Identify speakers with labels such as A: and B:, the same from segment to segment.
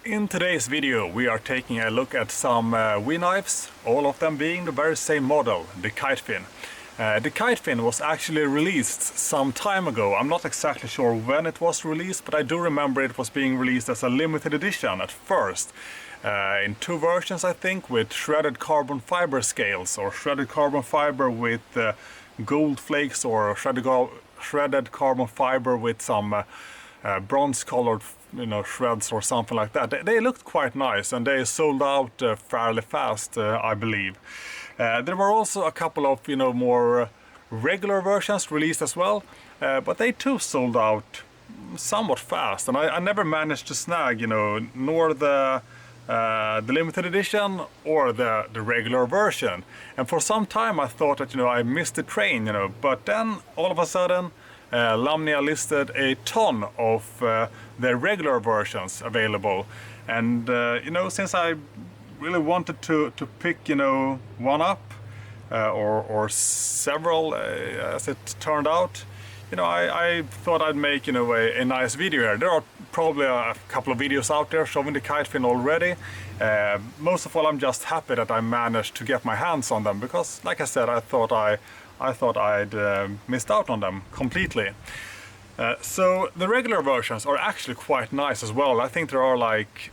A: In today's video we are taking a look at some Wii knives, all of them being the very same model, the Kite Fin. The Kite Fin was actually released some time ago. I'm not exactly sure when it was released, but I do remember it was being released as a limited edition at first. In two versions, I think, with shredded carbon fiber scales, or shredded carbon fiber with gold flakes, or shredded carbon fiber with some bronze colored shreds or something like that. They looked quite nice, and they sold out fairly fast, I believe. There were also a couple of more regular versions released as well, but they too sold out somewhat fast, and I never managed to snag nor the limited edition or the regular version. And for some time I thought that I missed the train, but then all of a sudden Lamnia listed a ton of their regular versions available, and since I really wanted to pick one up or several, as it turned out, I thought I'd make a nice video here. There are probably a couple of videos out there showing the Kite Fin already. Most of all, I'm just happy that I managed to get my hands on them, because like I said, I thought I'd missed out on them completely. So the regular versions are actually quite nice as well. I think there are like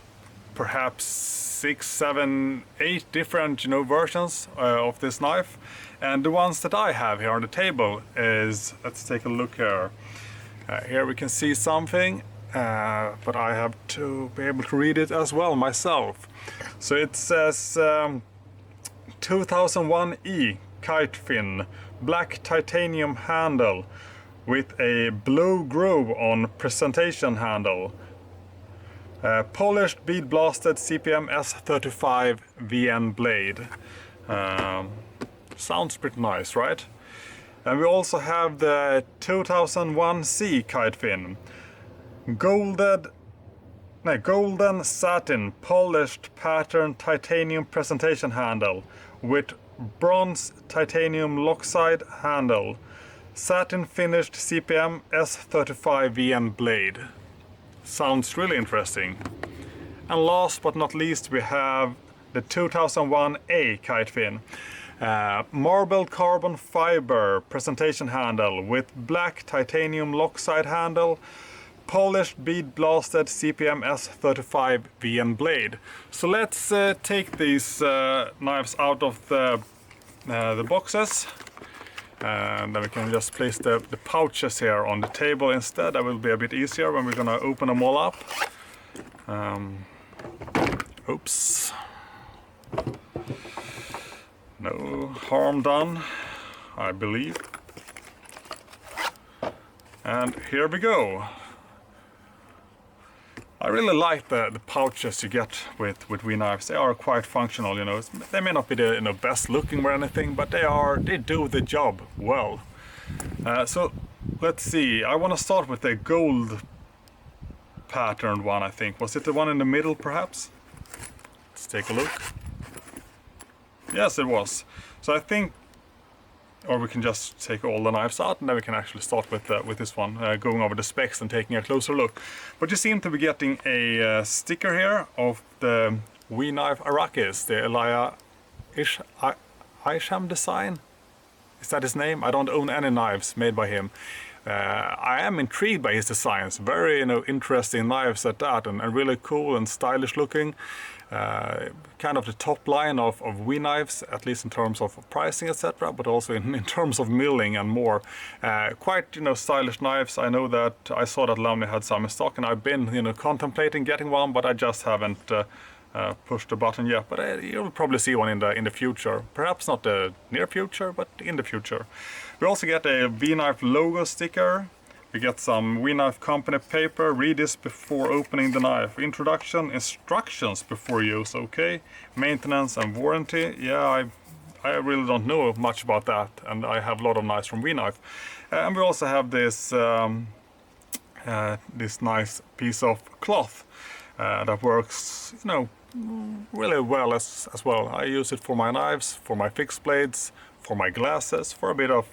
A: perhaps 6, 7, 8 different versions of this knife, and the ones that I have here on the table is, let's take a look here. Here we can see something, but I have to be able to read it as well myself. So it says 2001E Kite Fin, black titanium handle with a blue groove on presentation handle. Polished bead blasted CPM S35 VN blade. Sounds pretty nice, right? And we also have the 2001C Kite Fin. Golden satin polished pattern titanium presentation handle with bronze titanium lockside handle. Satin finished CPM S35 VN blade. Sounds really interesting. And last but not least, we have the 2001A Kite Fin. Marble carbon fiber presentation handle with black titanium lockside handle, polished bead blasted CPM S35 VN blade. So let's take these knives out of the boxes, and then we can just place the pouches here on the table instead. That will be a bit easier when we're gonna open them all up. Oops. No harm done, I believe. And here we go. I really like the pouches you get with Wii knives. They are quite functional, They may not be the best looking or anything, but they do the job well. So let's see. I want to start with the gold patterned one, I think. Was it the one in the middle, perhaps? Let's take a look. Yes, it was. So I think, or we can just take all the knives out, and then we can actually start with this one, going over the specs and taking a closer look. But you seem to be getting a sticker here of the Wii knife Arrakis, the Elia Isham design. Is that his name? I don't own any knives made by him. I am intrigued by his designs. Very interesting knives at that, and really cool and stylish looking. Kind of the top line of Wii knives, at least in terms of pricing, etc., but also in terms of milling and more. Quite stylish knives. I know that I saw that Lamnia had some in stock, and I've been contemplating getting one, but I just haven't pushed the button yet. But you'll probably see one in the future. Perhaps not the near future, but in the future. We also get a Wii knife logo sticker. We get some Wii knife company paper. Read this before opening the knife. Introduction, instructions before use, okay? Maintenance and warranty. Yeah, I really don't know much about that, and I have a lot of knives from Wii knife. And we also have this this nice piece of cloth that works, really well as well. I use it for my knives, for my fixed blades, for my glasses, for a bit of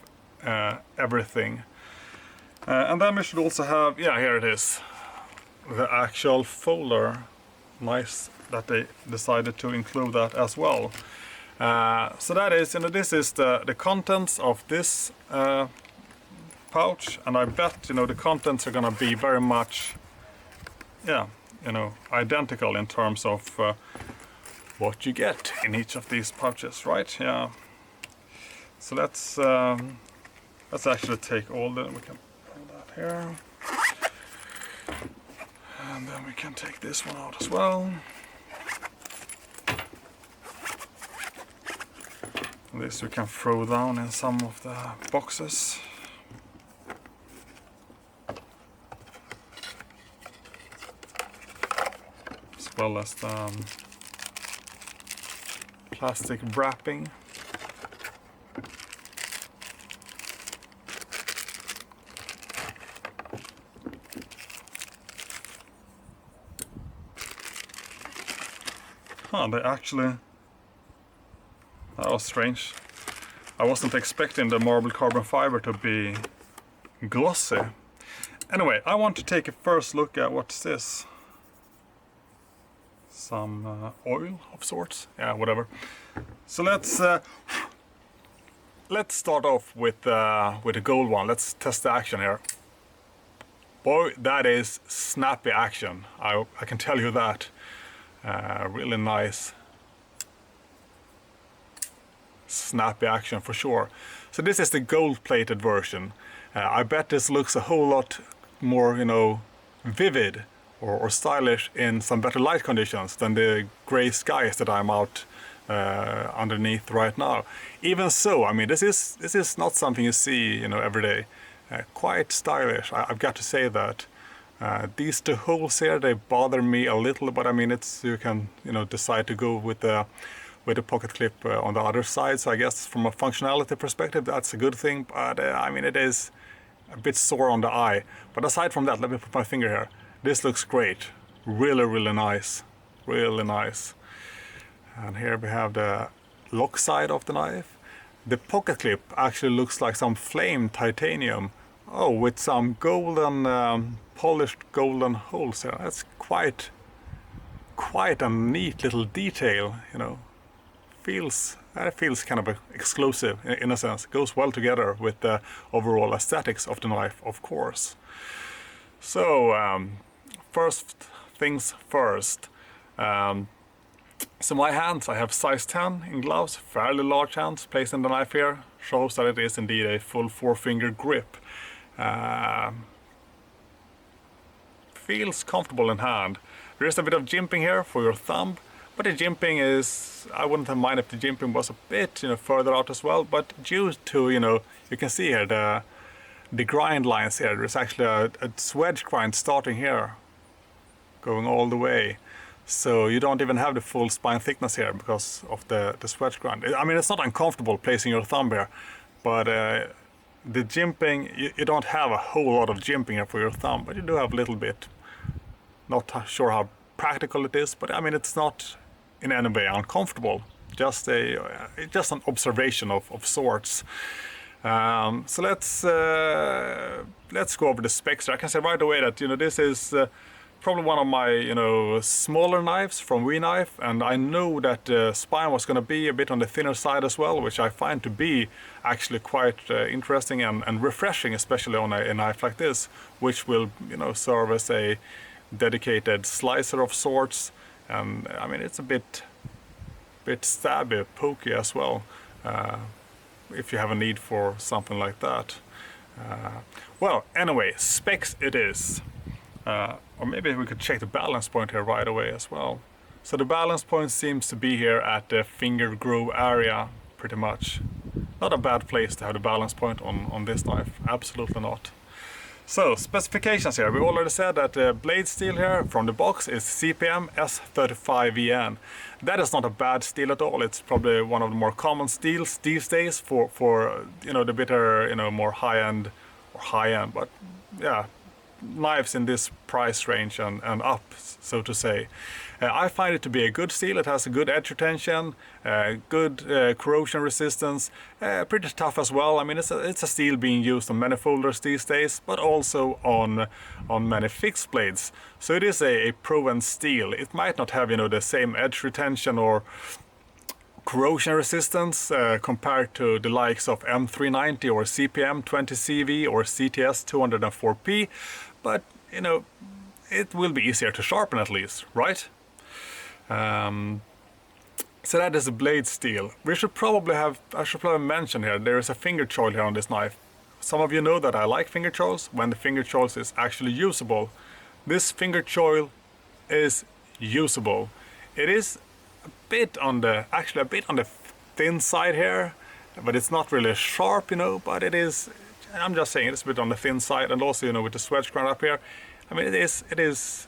A: everything. And then we should also have, yeah, here it is, the actual folder nice that they decided to include that as well. So that is, this is the contents of this pouch, and I bet, the contents are gonna be very much, yeah, identical in terms of what you get in each of these pouches, right? Yeah. So let's actually take all the, we can put that here. And then we can take this one out as well. This we can throw down in some of the boxes. As well as the plastic wrapping. They actually... That was strange. I wasn't expecting the marble carbon fiber to be glossy. Anyway, I want to take a first look at what's this. Some oil of sorts. Yeah, whatever. So let's start off with the gold one. Let's test the action here. Boy, that is snappy action. I can tell you that. Really nice. Snappy action for sure. So this is the gold-plated version. I bet this looks a whole lot more, vivid or stylish in some better light conditions than the gray skies that I'm out underneath right now. Even so, I mean, this is not something you see, every day. Quite stylish, I've got to say that. These two holes here, they bother me a little, but I mean, you can, decide to go with the pocket clip on the other side. So I guess from a functionality perspective, that's a good thing. But I mean, it is a bit sore on the eye. But aside from that, let me put my finger here. This looks great. Really, really nice. Really nice. And here we have the lock side of the knife. The pocket clip actually looks like some flamed titanium. Oh, with some golden, polished golden holes here. That's quite a neat little detail, It feels kind of exclusive in a sense. It goes well together with the overall aesthetics of the knife, of course. So, first things first. So my hands, I have size 10 in gloves, fairly large hands. Placing the knife here shows that it is indeed a full 4-finger grip. Feels comfortable in hand. There is a bit of jimping here for your thumb. But the jimping is, I wouldn't have minded if the jimping was a bit, further out as well. But due to, you can see here the grind lines here. There's actually a swedge grind starting here, going all the way. So you don't even have the full spine thickness here because of the swedge grind. I mean, it's not uncomfortable placing your thumb here, but the jimping, you don't have a whole lot of jimping here for your thumb, but you do have a little bit. Not sure how practical it is, but I mean, it's not in any way uncomfortable. Just an observation of sorts. So let's go over the specs. I can say right away that this is probably one of my smaller knives from WeKnife, and I know that the spine was going to be a bit on the thinner side as well, which I find to be actually quite interesting and refreshing, especially on a knife like this, which will serve as a dedicated slicer of sorts. And I mean, it's a bit stabby, pokey as well, if you have a need for something like that. Well, anyway, specs it is. Or maybe we could check the balance point here right away as well. So the balance point seems to be here at the finger groove area, pretty much. Not a bad place to have the balance point on this knife, absolutely not. So, specifications here. We already said that the blade steel here from the box is CPM S35VN. That is not a bad steel at all. It's probably one of the more common steels these days for the bitter, more high-end, but yeah, knives in this price range and up, so to say. I find it to be a good steel. It has a good edge retention, good corrosion resistance, pretty tough as well. I mean, it's a steel being used on many folders these days, but also on many fixed blades. So it is a proven steel. It might not have, you know, the same edge retention or corrosion resistance compared to the likes of M390 or CPM 20CV or CTS 204P, but you know, it will be easier to sharpen at least, right? So that is a blade steel. I should probably mention here, there is a finger choil here on this knife. Some of you know that I like finger choils when the finger choil is actually usable. This finger choil is usable. It is actually a bit on the thin side here, but it's not really sharp, you know, but it is, I'm just saying it's a bit on the thin side, and also, you know, with the swedge ground up here, I mean, it is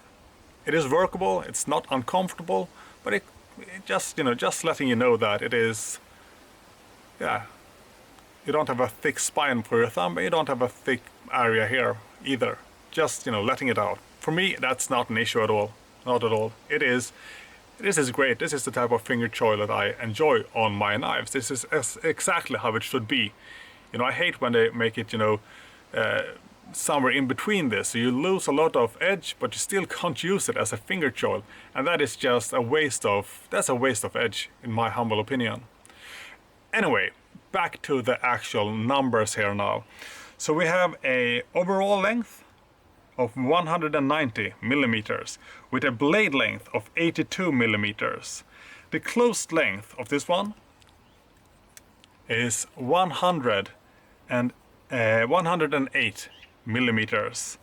A: workable, it's not uncomfortable, but it just, you know, just letting you know that it is, yeah, you don't have a thick spine for your thumb, but you don't have a thick area here either. Just, you know, letting it out. For me, that's not an issue at all. Not at all. This is great. This is the type of finger choil that I enjoy on my knives. This is exactly how it should be. You know, I hate when they make it, you know, somewhere in between this. So you lose a lot of edge, but you still can't use it as a finger choil. And that is just a waste of edge, in my humble opinion. Anyway, back to the actual numbers here now. So we have a overall length of 190 millimeters with a blade length of 82 millimeters. The closed length of this one is 108 millimeters,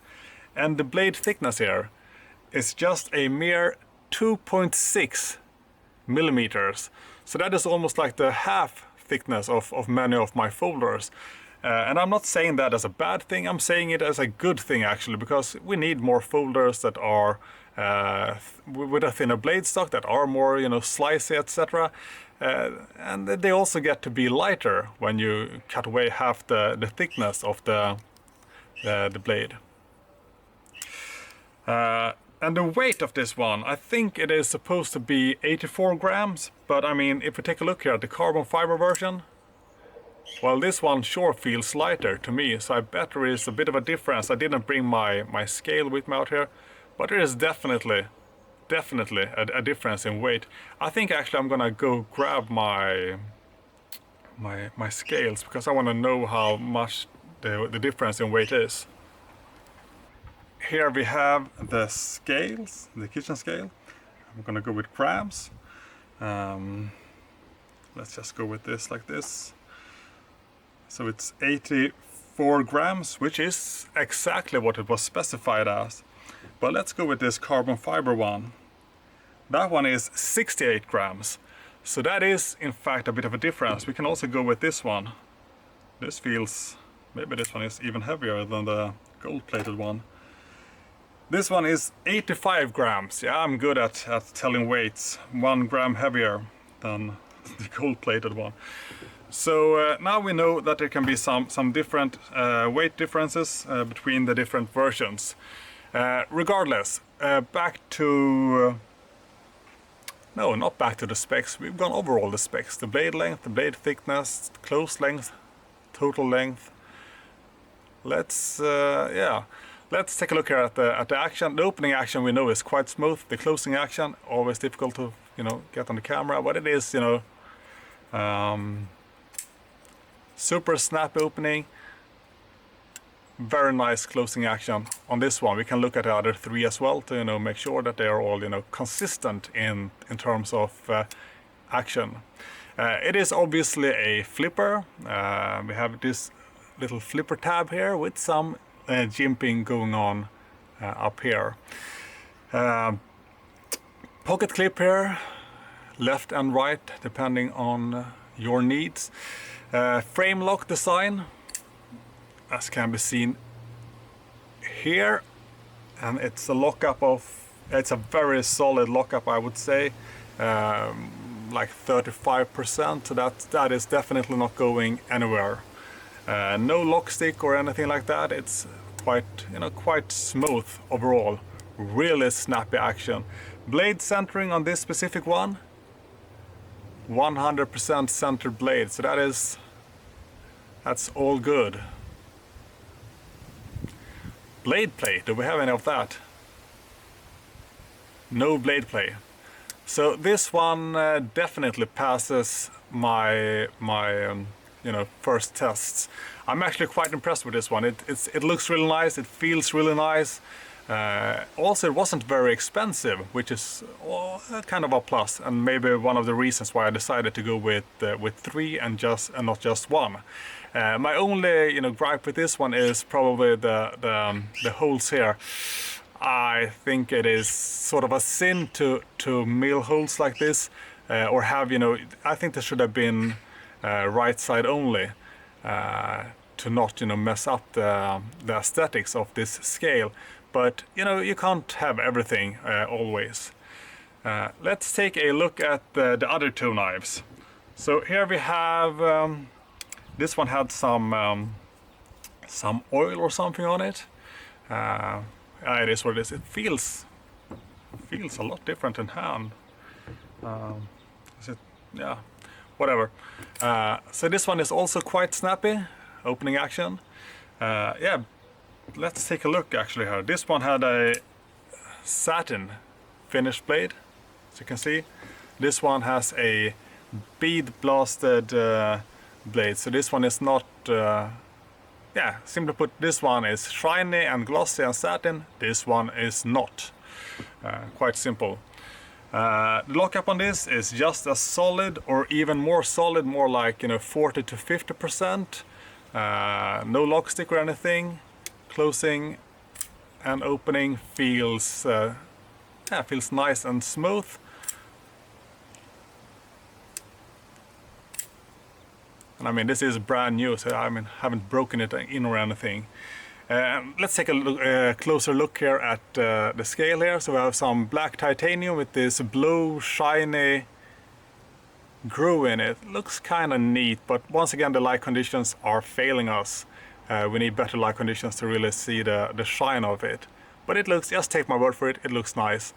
A: and the blade thickness here is just a mere 2.6 millimeters. So that is almost like the half thickness of many of my folders. And I'm not saying that as a bad thing, I'm saying it as a good thing actually, because we need more folders that are with a thinner blade stock, that are more, you know, slicey, etc. And they also get to be lighter when you cut away half the thickness of the blade. And the weight of this one, I think it is supposed to be 84 grams, but I mean, if we take a look here at the carbon fiber version, well, this one sure feels lighter to me, so I bet there is a bit of a difference. I didn't bring my scale with me out here, but there is definitely a difference in weight. I think actually I'm gonna go grab my scales, because I want to know how much the difference in weight is. Here we have the scales, the kitchen scale. I'm gonna go with grams. Let's just go with this like this. So it's 84 grams, which is exactly what it was specified as. But let's go with this carbon fiber one. That one is 68 grams. So that is in fact a bit of a difference. We can also go with this one. This feels, maybe this one is even heavier than the gold-plated one. This one is 85 grams. Yeah, I'm good at telling weights. 1 gram heavier than the gold-plated one. So now we know that there can be some different weight differences between the different versions. Regardless, back to... no, not back to the specs. We've gone over all the specs. The blade length, the blade thickness, the close length, total length. Let's take a look here at the action. The opening action we know is quite smooth. The closing action, always difficult to, you know, get on the camera, but it is, you know, super snappy opening, very nice closing action on this one. We can look at the other three as well to, you know, make sure that they are all, you know, consistent in terms of action. It is obviously a flipper. We have this little flipper tab here with some jimping going on up here. Pocket clip here, left and right depending on your needs. Frame lock design, as can be seen here, and it's a lockup of, it's a very solid lockup, I would say, like 35%, so that is definitely not going anywhere. No lock stick or anything like that. It's quite smooth overall. Really snappy action. Blade centering on this specific one, 100% centered blade, so that's all good. Blade play, do we have any of that? No blade play. So this one definitely passes my first tests. I'm actually quite impressed with this one. It looks really nice, it feels really nice. Also, it wasn't very expensive, which is kind of a plus, and maybe one of the reasons why I decided to go with 3 and not just 1. My only gripe with this one is probably the holes here. I think it is sort of a sin to mill holes like this, or have I think this should have been right side only, to not mess up the aesthetics of this scale. But you can't have everything always. Let's take a look at the other 2 knives. So here we have this one had some oil or something on it. It is what it is. It feels a lot different in hand. Yeah, whatever. So this one is also quite snappy, opening action. Yeah, let's take a look actually here. This one had a satin finished blade, as you can see. This one has a bead blasted blade. So this one is not, yeah, simply put, this one is shiny and glossy and satin. This one is not. Quite simple. The lockup on this is just as solid, or even more solid, more like 40 to 50%. No lock stick or anything. Closing and opening feels feels nice and smooth. And I mean, this is brand new, so I haven't broken it in or anything. Let's take a closer look here at the scale here. So we have some black titanium with this blue shiny groove in it. Looks kind of neat, but once again the light conditions are failing us. We need better light conditions to really see the shine of it. But it looks, just take my word for it, it looks nice.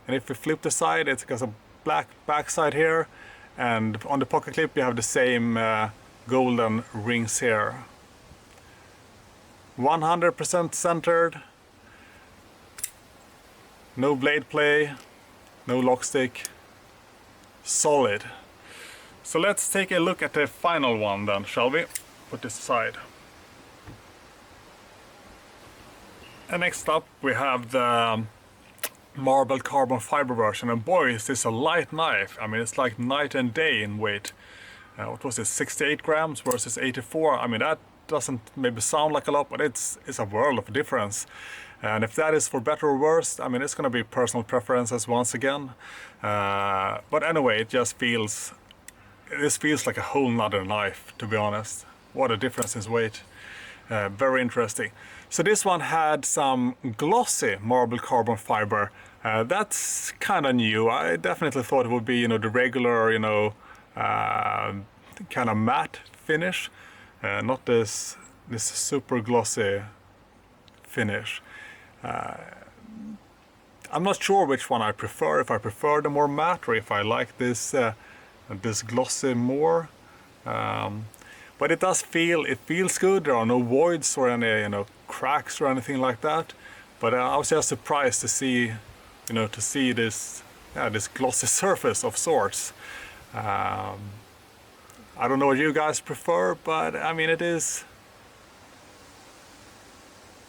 A: And if we flip the side, it's got a black backside here, and on the pocket clip you have the same golden rings here. 100% centered, no blade play, no lock stick, solid. So let's take a look at the final one then, shall we? Put this aside. And next up we have the marble carbon fiber version, and boy is this a light knife. I mean, it's like night and day in weight. What was it, 68 grams versus 84? I mean, that doesn't maybe sound like a lot, but it's a world of difference. And if that is for better or worse, I mean, it's going to be personal preferences once again. But anyway, this feels like a whole nother knife, to be honest. What a difference in weight. Very interesting. So this one had some glossy marble carbon fiber. That's kind of new. I definitely thought it would be, the regular, kind of matte finish. Not this super glossy finish. I'm not sure which one I prefer. If I prefer the more matte, or if I like this glossy more. But it feels good. There are no voids or any cracks or anything like that. But I was just surprised to see this glossy surface of sorts. I don't know what you guys prefer, but I mean, it is,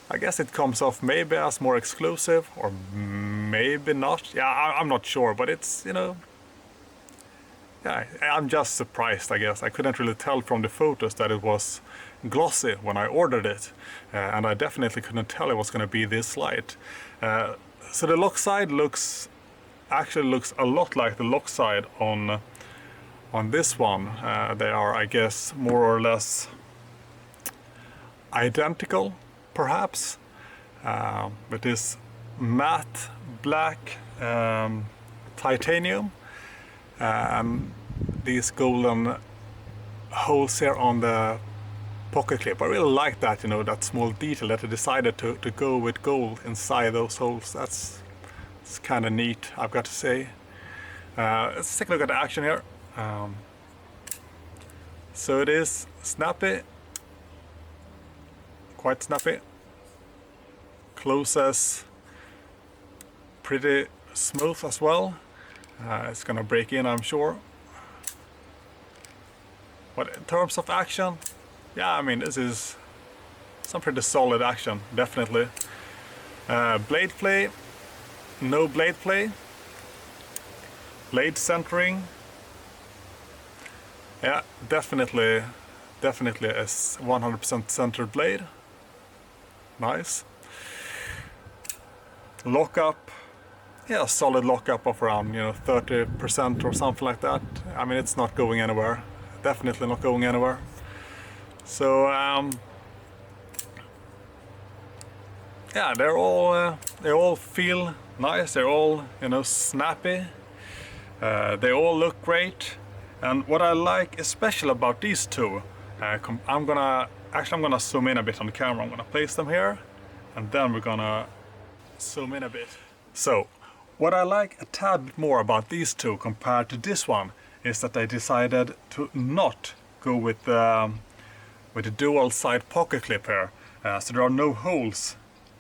A: I guess it comes off maybe as more exclusive, or maybe not. Yeah, I'm not sure, but it's, yeah, I'm just surprised, I guess. I couldn't really tell from the photos that it was glossy when I ordered it, and I definitely couldn't tell it was going to be this light. So the lock side actually looks a lot like the lock side on this one. They are, I guess, more or less identical, perhaps, with this matte black titanium, these golden holes here on the pocket clip. I really like that, you know, that small detail that they decided to go with gold inside those holes. It's kind of neat, I've got to say. Let's take a look at the action here. So it is snappy, quite snappy. Closes pretty smooth as well. It's gonna break in, I'm sure. But in terms of action, yeah, I mean, this is some pretty solid action, definitely. Blade play, no blade play. Blade centering, yeah, definitely a 100% centered blade. Nice. Lockup, yeah, solid lockup of around, you know, 30% or something like that. I mean, it's not going anywhere. Definitely not going anywhere. So yeah, they all feel nice. They're all, you know, snappy. They all look great. And what I like especially about these two, I'm gonna zoom in a bit on the camera. I'm gonna place them here, and then we're gonna zoom in a bit. So, what I like a tad bit more about these two compared to this one is that they decided to not go with the dual side pocket clip here. So there are no holes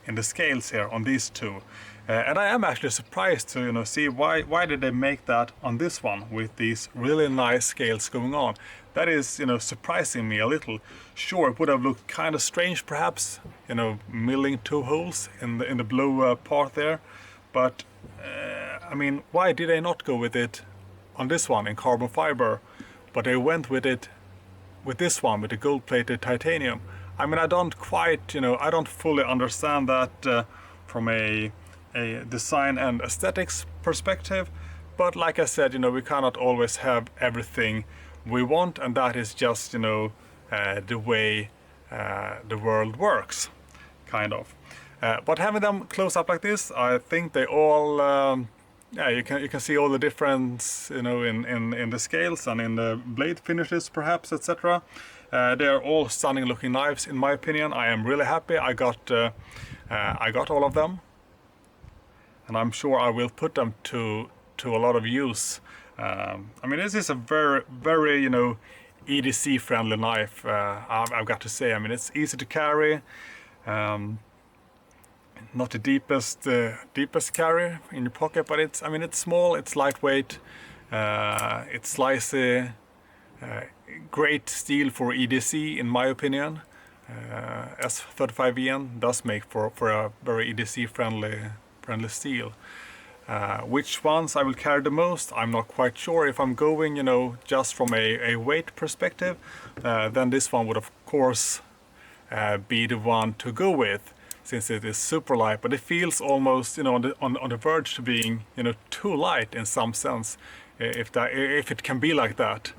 A: in the scales here on these two. And I am actually surprised to, you know, see why did they make that on this one with these really nice scales going on. That is, you know, surprising me a little. Sure, it would have looked kind of strange perhaps, you know, milling two holes in the blue part there. But I mean, why did they not go with it on this one in carbon fiber, but they went with it with this one with the gold-plated titanium? I mean, I don't quite, you know, I don't fully understand that from a design and aesthetics perspective, but like I said, you know, we cannot always have everything we want, and that is just, you know, the way the world works, kind of. But having them close up like this, I think they all, yeah, you can see all the difference, you know, in the scales and in the blade finishes, perhaps, etc. They are all stunning looking knives, in my opinion. I am really happy I got all of them, and I'm sure I will put them to a lot of use. I mean, this is a very, you know, EDC friendly knife. I've got to say. I mean, it's easy to carry. Not the deepest carry in your pocket, but it's, I mean, it's small, it's lightweight, it's slicey, great steel for EDC in my opinion. S35VN does make for a very EDC friendly steel. Which ones I will carry the most, I'm not quite sure. If I'm going, you know, just from a weight perspective, then this one would of course be the one to go with, since it is super light, but it feels almost, you know, on the verge to being, you know, too light in some sense, if it can be like that.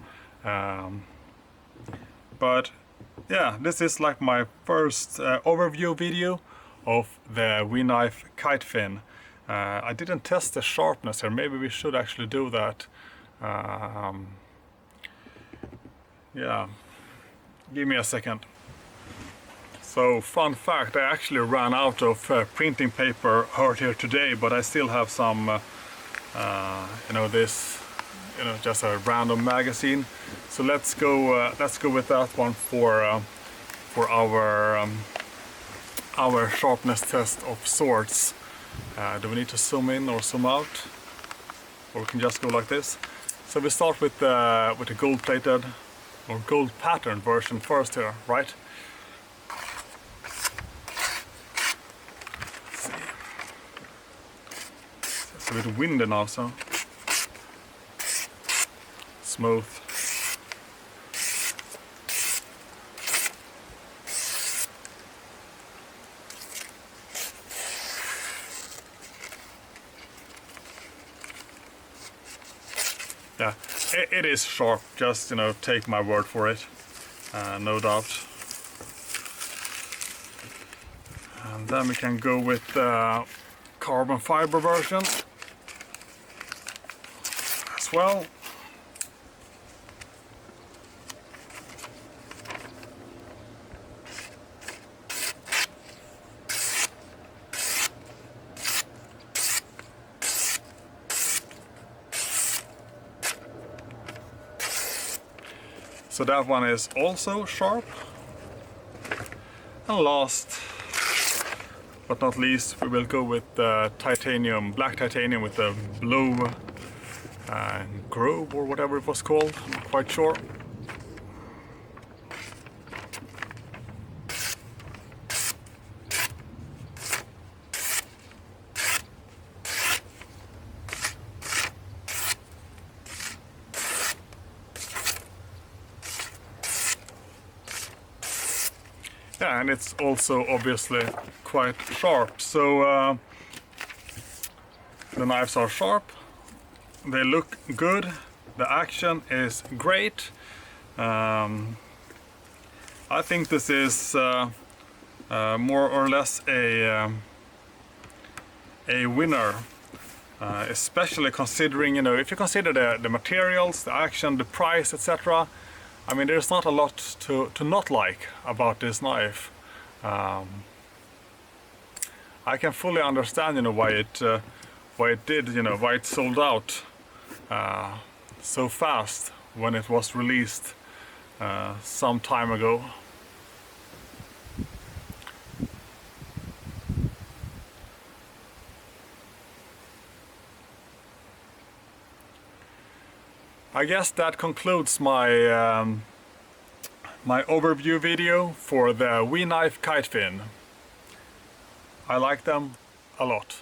A: But yeah, this is like my first overview video of the WeKnife Kite Fin. I didn't test the sharpness here. Maybe we should actually do that. Yeah, give me a second. So, fun fact, I actually ran out of printing paper here today, but I still have some, you know, this, you know, just a random magazine. So let's go with that one for our sharpness test of sorts. Do we need to zoom in or zoom out, or we can just go like this? So we start with the gold-plated or gold pattern version first here, right? It's a bit windy now, so smooth. Yeah, it is sharp, just, you know, take my word for it, no doubt. And then we can go with the carbon fiber version as well. So that one is also sharp. And last but not least, we will go with the titanium, black titanium with the blue grove or whatever it was called, I'm not quite sure. Yeah, and it's also obviously quite sharp. So the knives are sharp, they look good, the action is great. I think this is more or less a winner, especially considering, you know, if you consider the materials, the action, the price, etc. I mean, there's not a lot to not like about this knife. I can fully understand, you know, why it did, you know, why it sold out so fast when it was released some time ago. I guess that concludes my my overview video for the WE knife Kite Fin. I like them a lot.